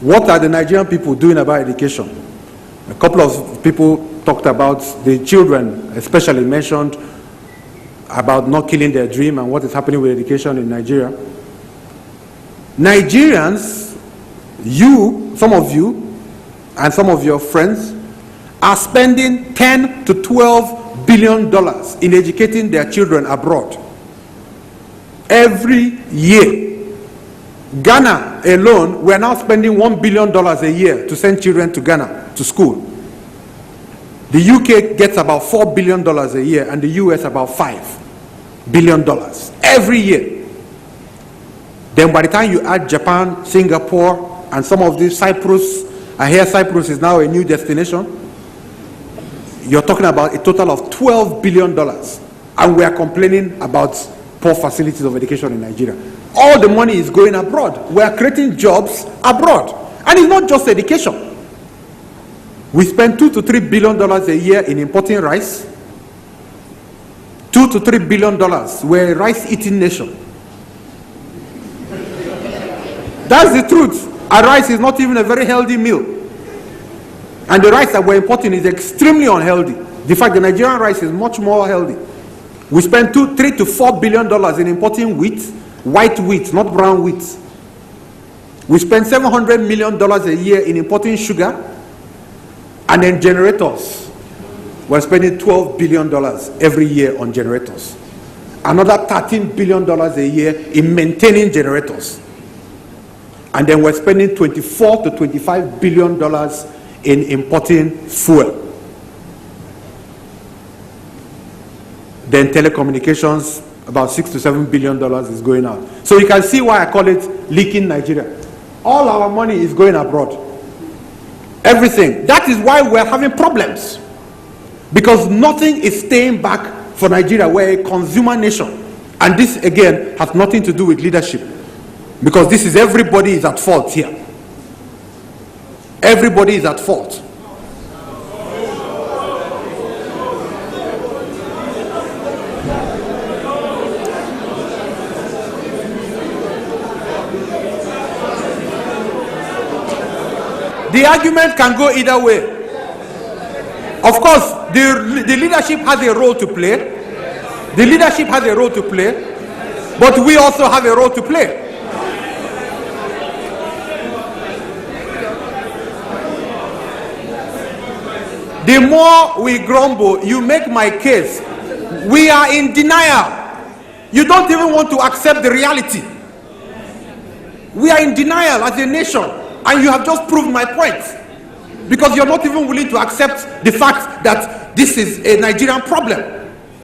What are the Nigerian people doing about education? A couple of people talked about the children, especially mentioned about not killing their dream and what is happening with education in Nigeria. Nigerians, some of you, and some of your friends are spending $10 to $12 billion in educating their children abroad every year. Ghana alone, we are now spending $1 billion a year to send children to Ghana to school. The UK gets about $4 billion a year, and the US about $5 billion every year. Then by the time you add Japan, Singapore, and some of these, Cyprus, I hear Cyprus is now a new destination, you're talking about a total of $12 billion. And we are complaining about poor facilities of education in Nigeria. All the money is going abroad. We are creating jobs abroad. And it's not just education. We spend $2 to $3 billion a year in importing rice. $2 to $3 billion. We're a rice-eating nation. That's the truth. Our rice is not even a very healthy meal. And the rice that we're importing is extremely unhealthy. In fact, the Nigerian rice is much more healthy. We spend $3 to $4 billion in importing wheat, white wheat, not brown wheat. We spend $700 million a year in importing sugar, and then generators. We're spending $12 billion every year on generators. Another $13 billion a year in maintaining generators. And then we're spending $24 to $25 billion in importing fuel. Then telecommunications, about $6 to $7 billion is going out. So you can see why I call it leaking Nigeria. All our money is going abroad. Everything. That is why we're having problems. Because nothing is staying back for Nigeria. We're a consumer nation. And this, again, has nothing to do with leadership. Because this is, everybody is at fault here. Everybody is at fault. The argument can go either way. Of course, the leadership has a role to play. The leadership has a role to play. But we also have a role to play. The more we grumble, you make my case. We are in denial. You don't even want to accept the reality. We are in denial as a nation, and you have just proved my point. Because you're not even willing to accept the fact that this is a Nigerian problem.